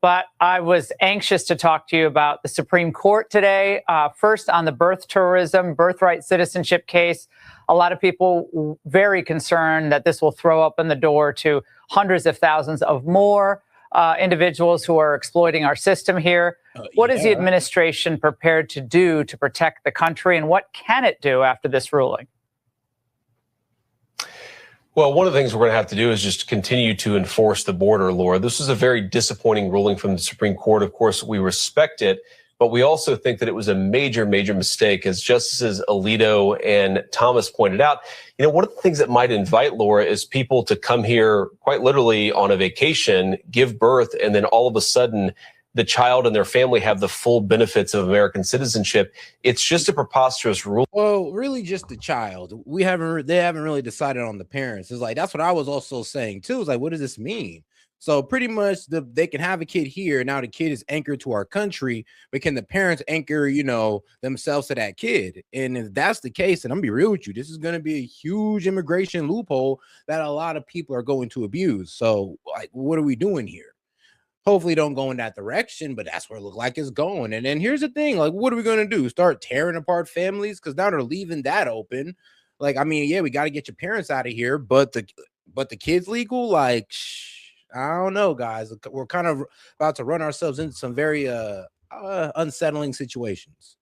but I was anxious to talk to you about the Supreme Court today. First, on the birthright citizenship case. A lot of people very concerned that this will throw open the door to hundreds of thousands of more individuals who are exploiting our system here. What is the administration prepared to do to protect the country, and what can it do after this ruling? Well, one of the things we're going to have to do is just continue to enforce the border, Laura. This was a very disappointing ruling from the Supreme Court. Of course, we respect it, but we also think that it was a major, major mistake. As Justices Alito and Thomas pointed out, one of the things that might invite, Laura, is people to come here quite literally on a vacation, give birth, and then all of a sudden the child and their family have the full benefits of American citizenship. It's just a preposterous rule. Well, really just the child. They haven't really decided on the parents. It's like, that's what I was also saying too. It's like, what does this mean? So pretty much they can have a kid here. Now the kid is anchored to our country, but can the parents anchor, themselves to that kid? And if that's the case, and I'm gonna be real with you, this is going to be a huge immigration loophole that a lot of people are going to abuse. So like, what are we doing here? Hopefully don't go in that direction, but that's where it looks like it's going. And then here's the thing, like, what are we going to do? Start tearing apart families? Because now they're leaving that open. Like, I mean, yeah, we got to get your parents out of here, but the kids legal? Like, I don't know, guys. We're kind of about to run ourselves into some very unsettling situations.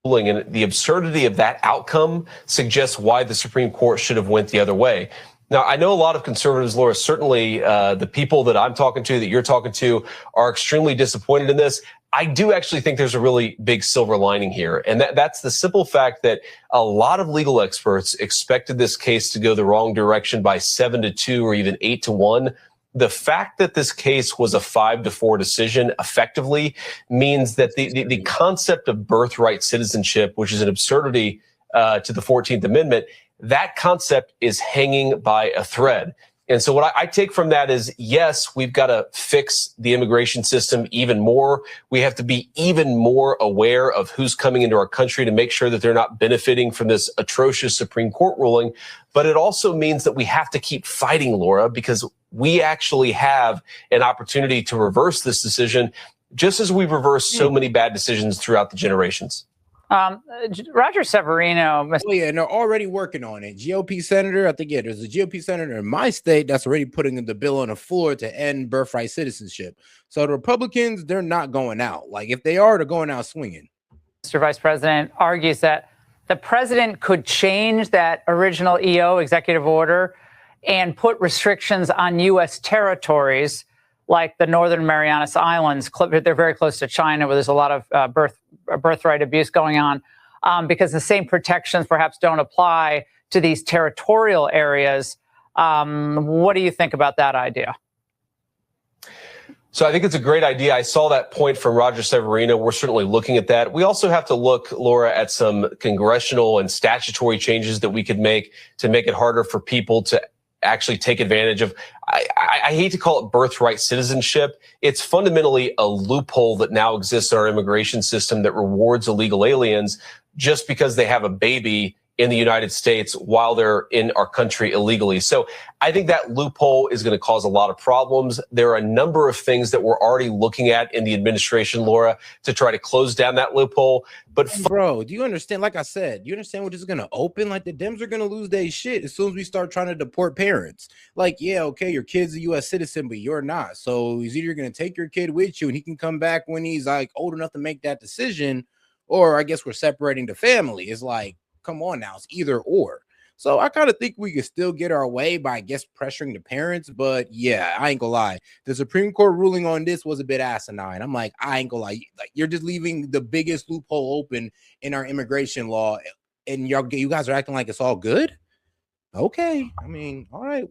And the absurdity of that outcome suggests why the Supreme Court should have went the other way. Now, I know a lot of conservatives, Laura, certainly the people that I'm talking to, that you're talking to, are extremely disappointed in this. I do actually think there's a really big silver lining here, and that's the simple fact that a lot of legal experts expected this case to go the wrong direction by 7-2 or even 8-1. The fact that this case was a 5-4 decision effectively means that the concept of birthright citizenship, which is an absurdity to the 14th Amendment, that concept is hanging by a thread. And so what I take from that is, yes, we've got to fix the immigration system even more. We have to be even more aware of who's coming into our country to make sure that they're not benefiting from this atrocious Supreme Court ruling. But it also means that we have to keep fighting, Laura, because we actually have an opportunity to reverse this decision, just as we've reversed so many bad decisions throughout the generations. Roger Severino. Oh, yeah, and they're already working on it. GOP senator, I think, there's a GOP senator in my state that's already putting the bill on the floor to end birthright citizenship. So the Republicans, they're not going out. Like, if they are, they're going out swinging. Mr. Vice President argues that the president could change that original EO executive order and put restrictions on U.S. territories like the Northern Marianas Islands. They're very close to China, where there's a lot of birthright abuse going on, because the same protections perhaps don't apply to these territorial areas. What do you think about that idea? So I think it's a great idea. I saw that point from Roger Severino. We're certainly looking at that. We also have to look, Laura, at some congressional and statutory changes that we could make to make it harder for people to actually take advantage of. I hate to call it birthright citizenship. It's fundamentally a loophole that now exists in our immigration system that rewards illegal aliens just because they have a baby in the United States while they're in our country illegally. So I think that loophole is going to cause a lot of problems. There are a number of things that we're already looking at in the administration, Laura, to try to close down that loophole. But bro, do you understand? Like I said, you understand what this is going to open? Like, the Dems are going to lose their shit as soon as we start trying to deport parents. Like, yeah, okay, your kid's a U.S. citizen, but you're not. So he's either going to take your kid with you and he can come back when he's like old enough to make that decision, or I guess we're separating the family. It's like, come on now, it's either or. So I kind of think we could still get our way by, I guess, pressuring the parents. But yeah, I ain't gonna lie, the Supreme Court ruling on this was a bit asinine. I'm like, I ain't gonna lie, like, you're just leaving the biggest loophole open in our immigration law, and you guys are acting like it's all good. Okay, I mean, all right,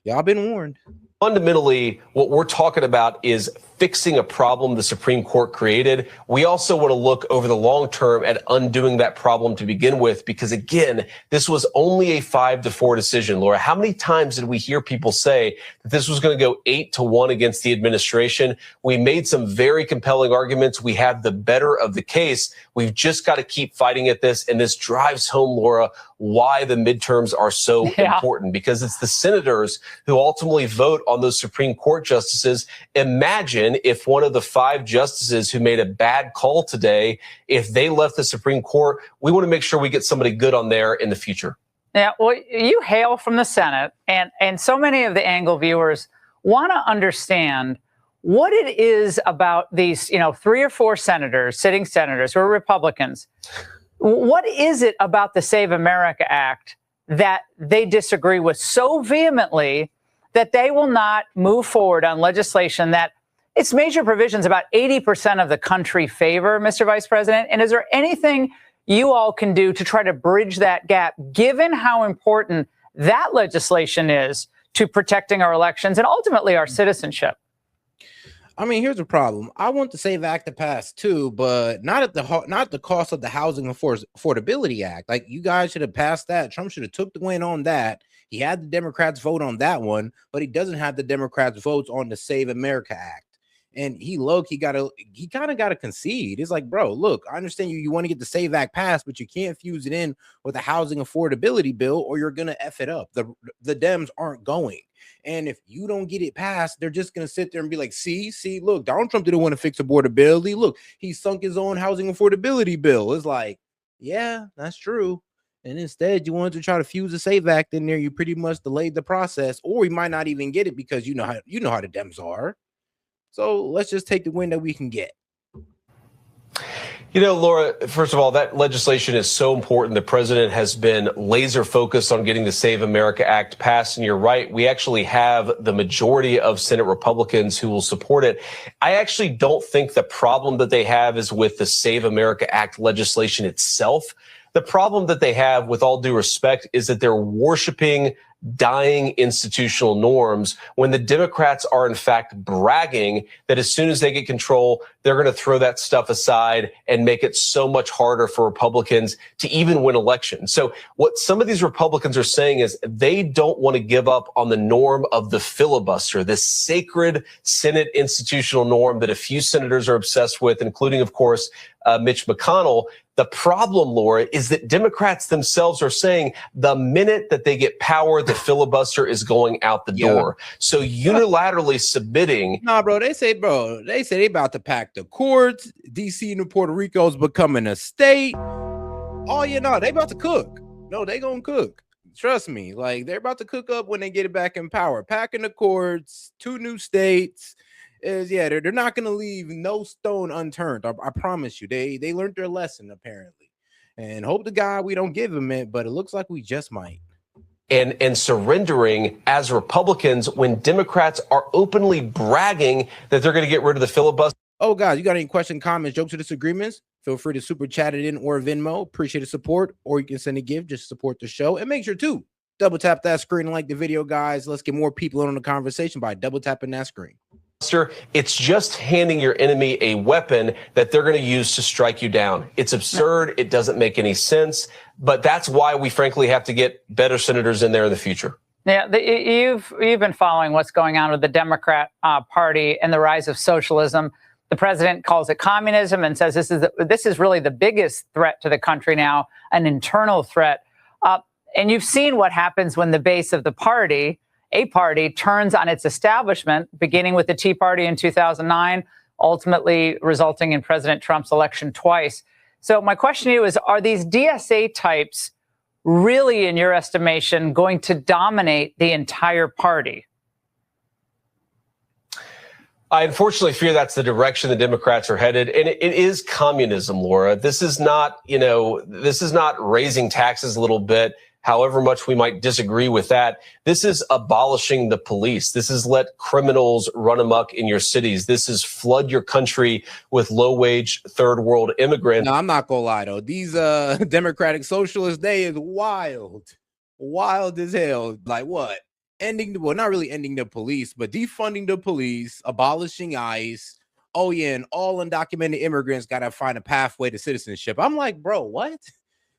y'all been warned. Fundamentally, what we're talking about is fixing a problem the Supreme Court created. We also want to look over the long term at undoing that problem to begin with, because again, this was only a 5-4 decision. Laura, how many times did we hear people say that this was going to go 8-1 against the administration? We made some very compelling arguments. We have the better of the case. We've just got to keep fighting at this. And this drives home, Laura, why the midterms are so important, because it's the senators who ultimately vote on those Supreme Court justices. Imagine if one of the 5 justices who made a bad call today, if they left the Supreme Court. We want to make sure we get somebody good on there in the future. Yeah, well, you hail from the Senate, and so many of the Angle viewers want to understand what it is about these, 3 or 4 sitting senators who are Republicans. What is it about the Save America Act that they disagree with so vehemently that they will not move forward on legislation that its major provisions about 80% of the country favor, Mr. Vice President? And is there anything you all can do to try to bridge that gap, given how important that legislation is to protecting our elections and ultimately our citizenship? I mean, here's the problem. I want the SAVE Act to pass too, but not at the cost of the Housing Affordability Act. Like, you guys should have passed that. Trump should have took the win on that. He had the Democrats vote on that one, but he doesn't have the Democrats votes on the Save America Act. And he kind of gotta concede. It's like, bro, look, I understand you want to get the SAVE Act passed, but you can't fuse it in with a housing affordability bill, or you're gonna F it up. The Dems aren't going. And if you don't get it passed, they're just going to sit there and be like, see, look, Donald Trump didn't want to fix affordability. Look, he sunk his own housing affordability bill. It's like, yeah, that's true. And instead, you wanted to try to fuse the SAVE Act in there. You pretty much delayed the process, or we might not even get it because you know how the Dems are. So let's just take the win that we can get. Laura, first of all, that legislation is so important. The president has been laser focused on getting the Save America Act passed. And you're right. We actually have the majority of Senate Republicans who will support it. I actually don't think the problem that they have is with the Save America Act legislation itself. The problem that they have, with all due respect, is that they're worshiping dying institutional norms when the Democrats are in fact bragging that as soon as they get control, they're going to throw that stuff aside and make it so much harder for Republicans to even win elections. So what some of these Republicans are saying is they don't want to give up on the norm of the filibuster, this sacred Senate institutional norm that a few senators are obsessed with, including, of course, Mitch McConnell. The problem, Laura, is that Democrats themselves are saying the minute that they get power, the filibuster is going out the door. So unilaterally submitting. Nah, bro, they say they about to pack the courts. DC and Puerto Rico is becoming a state. Oh, they about to cook. No, they gonna cook. Trust me. Like, they're about to cook up when they get it back in power. Packing the courts, 2 new states. They're not going to leave no stone unturned. I promise you. They learned their lesson, apparently, and hope to God we don't give them it, but it looks like we just might. And surrendering as Republicans when Democrats are openly bragging that they're going to get rid of the filibuster. Oh, guys, you got any questions, comments, jokes, or disagreements? Feel free to super chat it in or Venmo. Appreciate the support, or you can send a gift just to support the show. And make sure to double tap that screen and like the video, guys. Let's get more people on the conversation by double tapping that screen. It's just handing your enemy a weapon that they're going to use to strike you down. It's absurd. It doesn't make any sense. But that's why we frankly have to get better senators in there in the future. Yeah, you've been following what's going on with the Democrat Party and the rise of socialism. The president calls it communism and says this is really the biggest threat to the country now, an internal threat. And you've seen what happens when the base of the party, a party, turns on its establishment, beginning with the Tea Party in 2009, ultimately resulting in President Trump's election twice. So my question to you is, are these DSA types really, in your estimation, going to dominate the entire party? I unfortunately fear that's the direction the Democrats are headed. And it is communism, Laura. This is not raising taxes a little bit, however much we might disagree with that. This is abolishing the police. This is let criminals run amok in your cities. This is flood your country with low-wage third world immigrants. No, I'm not gonna lie though. These Democratic Socialist Day is wild as hell. Like what? Not really ending the police, but defunding the police, abolishing ICE. Oh yeah, and all undocumented immigrants gotta find a pathway to citizenship. I'm like, bro, what?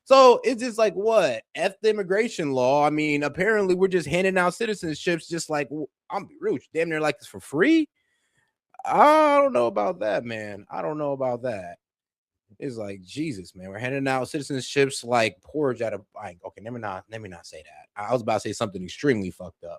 So it's just like, what? F the immigration law. I mean, apparently we're just handing out citizenships just like, I'm real damn near like this for free. I don't know about that, man. I don't know about that. It's like, Jesus, man, we're handing out citizenships like porridge out of, okay, let me not say that. I was about to say something extremely fucked up.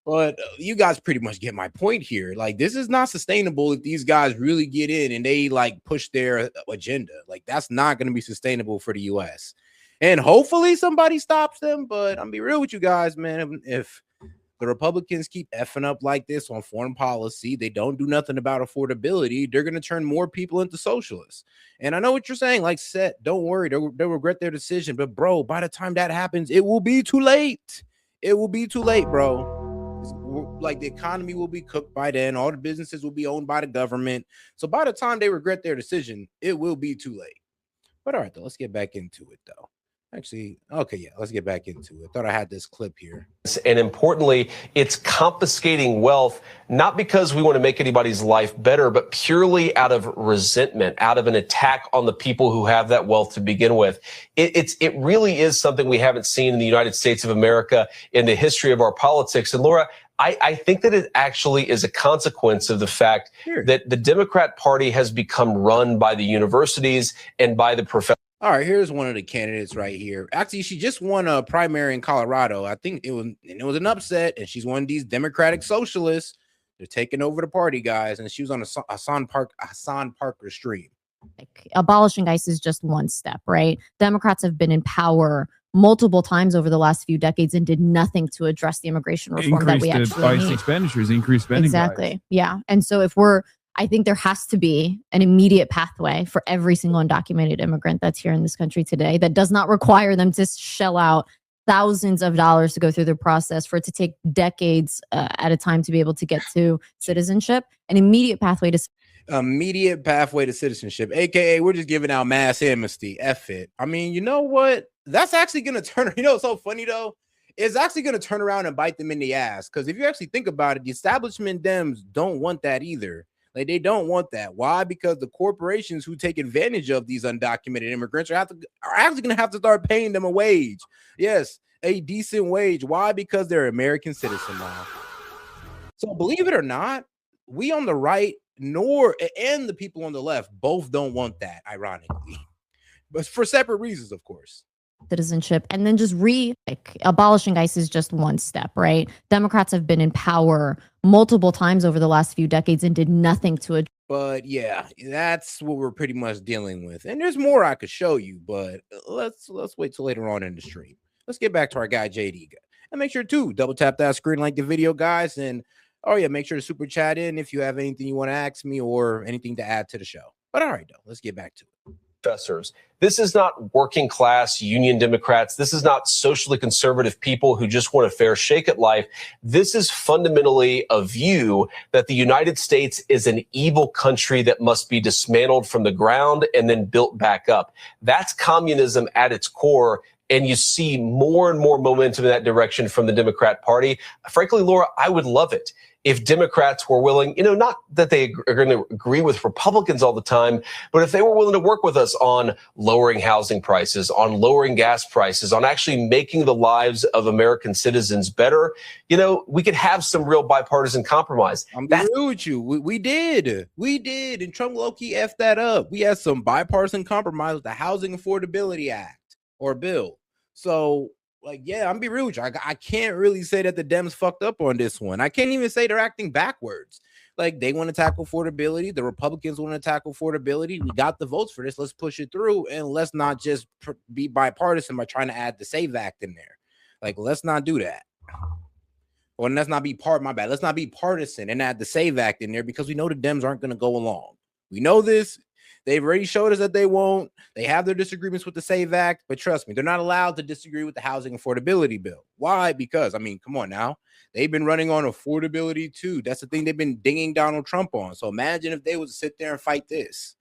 But you guys pretty much get my point here. Like, this is not sustainable if these guys really get in and they like push their agenda. Like, that's not going to be sustainable for the U.S. And hopefully somebody stops them. But I'm be real with you guys, man. If the Republicans keep effing up like this on foreign policy, they don't do nothing about affordability, they're going to turn more people into socialists. And I know what you're saying, like, S.E.T, don't worry, they'll regret their decision. But bro, by the time that happens, it will be too late. It will be too late, bro. Like, the economy will be cooked by then. All the businesses will be owned by the government. So by the time they regret their decision, it will be too late. But all right, though, let's get back into it, though. Actually, okay, yeah, let's get back into it. I thought I had this clip here. And importantly, it's confiscating wealth, not because we want to make anybody's life better, but purely out of resentment, out of an attack on the people who have that wealth to begin with. It really is something we haven't seen in the United States of America in the history of our politics. And Laura, I think that it actually is a consequence of the fact that the Democrat Party has become run by the universities and by the professors. All right, here's one of the candidates right here. Actually, she just won a primary in Colorado. I think it was an upset, and she's one of these Democratic socialists. They're taking over the party, guys, and she was on a Hassan Parker stream. Like, abolishing ICE is just one step, right? Democrats have been in power multiple times over the last few decades and did nothing to address the immigration reform that we actually ICE need. Expenditures, increased spending. Exactly. Yeah. And so I think there has to be an immediate pathway for every single undocumented immigrant that's here in this country today that does not require them to shell out thousands of dollars to go through the process, for it to take decades at a time to be able to get to citizenship. An immediate pathway to citizenship, aka we're just giving out mass amnesty. F it. I mean, you know what? That's actually going to turn, what's so funny though? It's actually going to turn around and bite them in the ass. Because if you actually think about it, the establishment Dems don't want that either. Like, they don't want that. Why? Because the corporations who take advantage of these undocumented immigrants are actually going to have to start paying them a wage. Yes, a decent wage. Why? Because they're American citizens now. So believe it or not, we on the right and the people on the left both don't want that, ironically. But for separate reasons, of course. Citizenship, and then just abolishing ICE is just one step, right? Democrats have been in power multiple times over the last few decades and did nothing to address. But yeah, that's what we're pretty much dealing with. And there's more I could show you, but let's wait till later on in the stream. Let's get back to our guy JD. And make sure to double tap that screen, like the video, guys. And oh yeah, make sure to super chat in if you have anything you want to ask me or anything to add to the show. But all right, though, let's get back to it. Professors. This is not working class union Democrats. This is not socially conservative people who just want a fair shake at life. This is fundamentally a view that the United States is an evil country that must be dismantled from the ground and then built back up. That's communism at its core. And you see more and more momentum in that direction from the Democrat Party. Frankly, Laura, I would love it if Democrats were willing, not that they are going to agree with Republicans all the time, but if they were willing to work with us on lowering housing prices, on lowering gas prices, on actually making the lives of American citizens better, we could have some real bipartisan compromise. I'm real with you. We did. And Trump low-key effed that up. We had some bipartisan compromise with the Housing Affordability Act or bill. So, yeah, I'm be real with you. I can't really say that the Dems fucked up on this one. I can't even say they're acting backwards. Like, they want to tackle affordability. The Republicans want to tackle affordability. We got the votes for this. Let's push it through. And let's not just be bipartisan by trying to add the SAVE Act in there. Like, let's not do that. Or let's not be let's not be partisan and add the SAVE Act in there, because we know the Dems aren't going to go along. We know this. They've already showed us that they won't. They have their disagreements with the SAVE Act, but trust me, they're not allowed to disagree with the housing affordability bill. Why? Because, come on now. They've been running on affordability too. That's the thing they've been dinging Donald Trump on. So imagine if they would sit there and fight this.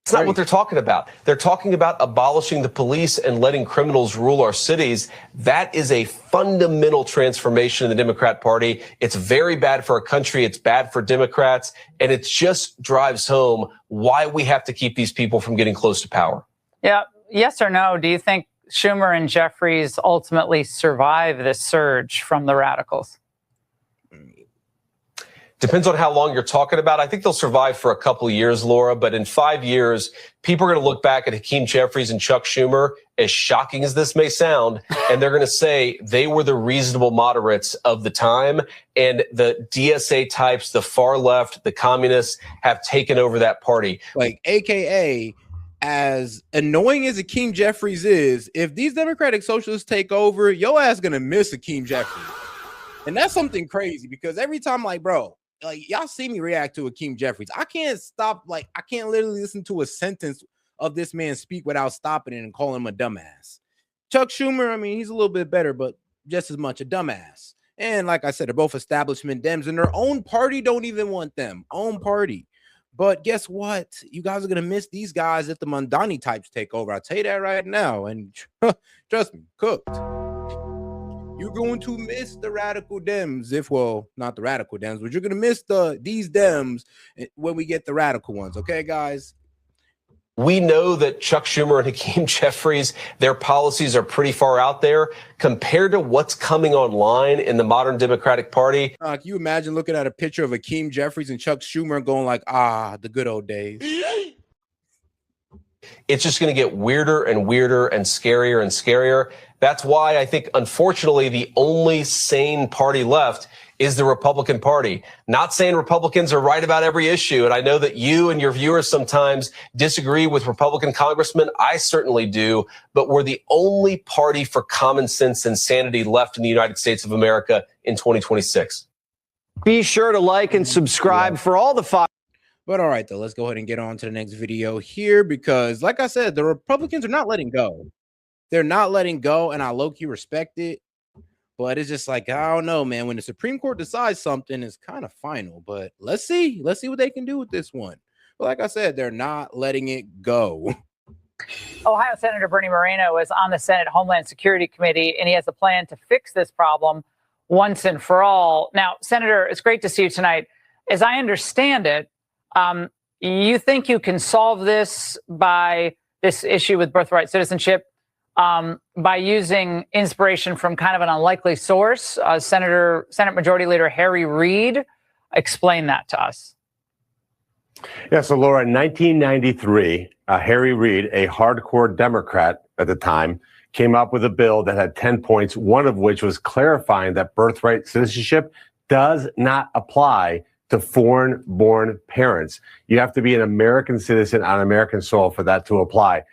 That's not what they're talking about. They're talking about abolishing the police and letting criminals rule our cities. That is a fundamental transformation in the Democrat Party. It's very bad for our country. It's bad for Democrats. And it just drives home why we have to keep these people from getting close to power. Yeah. Yes or no? Do you think Schumer and Jeffries ultimately survive this surge from the radicals? Depends on how long you're talking about. I think they'll survive for a couple of years, Laura, but in 5 years, people are going to look back at Hakeem Jeffries and Chuck Schumer as shocking as this may sound, and they're going to say they were the reasonable moderates of the time, and the DSA types, the far left, the communists have taken over that party. Like, AKA, as annoying as Hakeem Jeffries is, if these Democratic Socialists take over, your ass gonna miss Hakeem Jeffries. And that's something crazy, because every time, like, bro, like, y'all see me react to Hakeem Jeffries, I can't stop, like, I can't literally listen to a sentence of this man speak without stopping it and calling him a dumbass. Chuck Schumer, I mean, he's a little bit better, but just as much a dumbass. And like I said, they're both establishment Dems, and their own party don't even want them. Own party. But guess what? You guys are going to miss these guys if the Mondani types take over. I'll tell you that right now. And trust me, cooked. You're going to miss the radical Dems if, well, not the radical Dems, but you're going to miss these Dems when we get the radical ones. Okay, guys? We know that Chuck Schumer and Hakeem Jeffries, their policies are pretty far out there compared to what's coming online in the modern Democratic Party. Can you imagine looking at a picture of Hakeem Jeffries and Chuck Schumer and going like, the good old days? It's just going to get weirder and weirder and scarier. That's why I think, unfortunately, the only sane party left is the Republican Party. Not saying Republicans are right about every issue. And I know that you and your viewers sometimes disagree with Republican congressmen. I certainly do. But we're the only party for common sense and sanity left in the United States of America in 2026. Be sure to like and subscribe for all the five. But all right, though, let's go ahead and get on to the next video here, because like I said, the Republicans are not letting go. They're not letting go, and I low-key respect it. But it's just like, I don't know, man. When the Supreme Court decides something, it's kind of final. But let's see. Let's see what they can do with this one. But like I said, they're not letting it go. Ohio Senator Bernie Moreno is on the Senate Homeland Security Committee, and he has a plan to fix this problem once and for all. Now, Senator, it's great to see you tonight. As I understand it, you think you can solve this by this issue with birthright citizenship by using inspiration from kind of an unlikely source. Senate Majority Leader Harry Reid, explain that to us. Yeah, so Laura, in 1993, Harry Reid, a hardcore Democrat at the time, came up with a bill that had 10 points, one of which was clarifying that birthright citizenship does not apply to foreign-born parents. You have to be an American citizen on American soil for that to apply.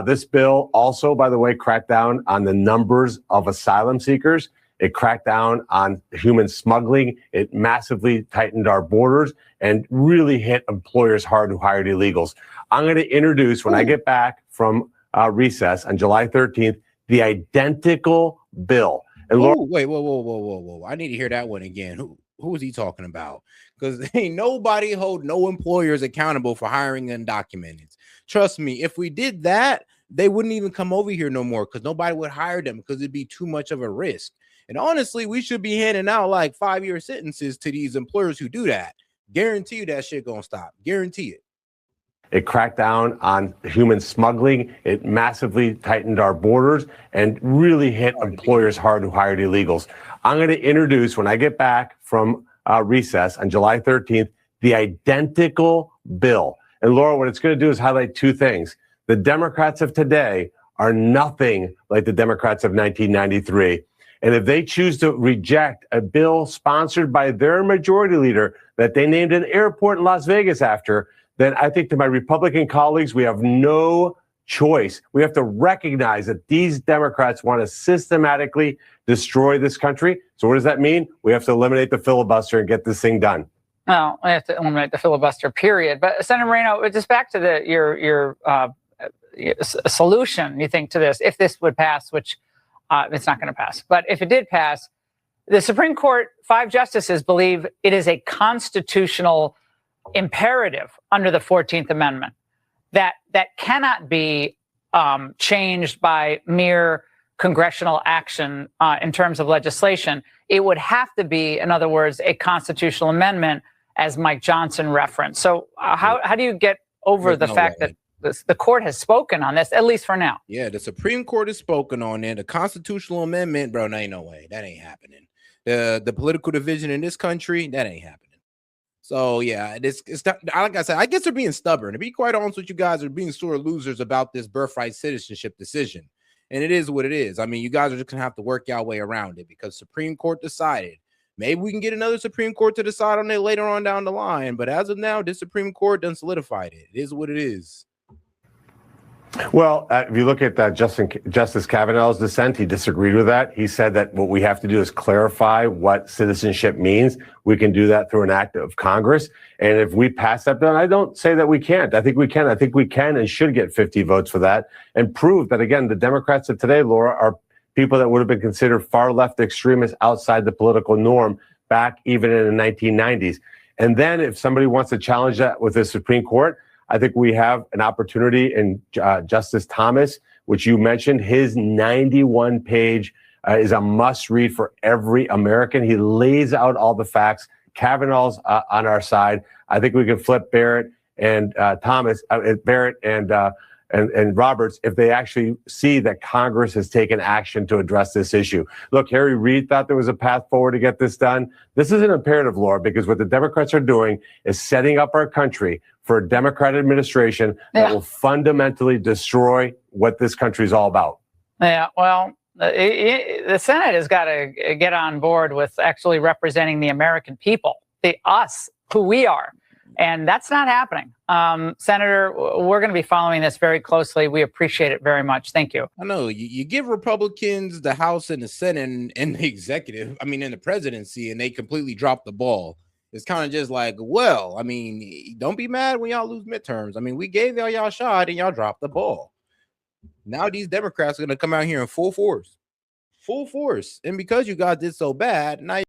This bill also, by the way, cracked down on the numbers of asylum seekers. It cracked down on human smuggling. It massively tightened our borders and really hit employers hard who hired illegals. I'm going to introduce, when I get back from recess on July 13th, the identical bill. And Laura, wait, whoa. I need to hear that one again. Who is he talking about? Because ain't nobody hold no employers accountable for hiring undocumented. Trust me, if we did that, they wouldn't even come over here no more, because nobody would hire them, because it'd be too much of a risk. And honestly, we should be handing out like 5-year sentences to these employers who do that. Guarantee you that shit gonna stop. Guarantee it. It cracked down on human smuggling. It massively tightened our borders and really hit employers hard who hired illegals. I'm going to introduce, when I get back from recess on July 13th, the identical bill. And Laura, what it's going to do is highlight two things. The Democrats of today are nothing like the Democrats of 1993. And if they choose to reject a bill sponsored by their majority leader that they named an airport in Las Vegas after, then I think to my Republican colleagues, we have no choice. We have to recognize that these Democrats want to systematically destroy this country. So what does that mean? We have to eliminate the filibuster and get this thing done. Well, we have to eliminate the filibuster, period. But Senator Moreno, just back to your solution, you think, to this, if this would pass, which it's not going to pass. But if it did pass, the Supreme Court, 5 justices believe it is a constitutional imperative under the 14th Amendment that cannot be changed by mere congressional action in terms of legislation. It would have to be, in other words, a constitutional amendment, as Mike Johnson referenced. So how do you get over the fact that the court has spoken on this, at least for now? Yeah, the Supreme Court has spoken on it. The constitutional amendment, bro, ain't no way. That ain't happening. The political division in this country, that ain't happening. So yeah, it's like I said, I guess they're being stubborn. To be quite honest with you guys, are being sore losers about this birthright citizenship decision. And it is what it is. I mean, you guys are just gonna have to work your way around it because Supreme Court decided. Maybe we can get another Supreme Court to decide on it later on down the line. But as of now, this Supreme Court done solidified it. It is what it is. Well, if you look at Justice Kavanaugh's dissent, he disagreed with that. He said that what we have to do is clarify what citizenship means. We can do that through an act of Congress. And if we pass that bill, I don't say that we can't. I think we can. I think we can and should get 50 votes for that and prove that, again, the Democrats of today, Laura, are people that would have been considered far left extremists outside the political norm back even in the 1990s. And then if somebody wants to challenge that with the Supreme Court, I think we have an opportunity in Justice Thomas, which you mentioned. His 91-page is a must-read for every American. He lays out all the facts. Kavanaugh's on our side. I think we can flip Barrett and Barrett and Roberts if they actually see that Congress has taken action to address this issue. Look, Harry Reid thought there was a path forward to get this done. This is an imperative, Laura, because what the Democrats are doing is setting up our country for a Democrat administration that will fundamentally destroy what this country is all about. Yeah, well, the Senate has got to get on board with actually representing the American people, us, who we are. And that's not happening. Senator, we're going to be following this very closely. We appreciate it very much. Thank you. I know you give Republicans the House and the Senate and the executive, I mean, in the presidency, and they completely drop the ball. It's kind of just like, well, I mean, don't be mad when y'all lose midterms. I mean, we gave y'all a shot and y'all dropped the ball. Now these Democrats are going to come out here in full force. And because you guys did so bad, now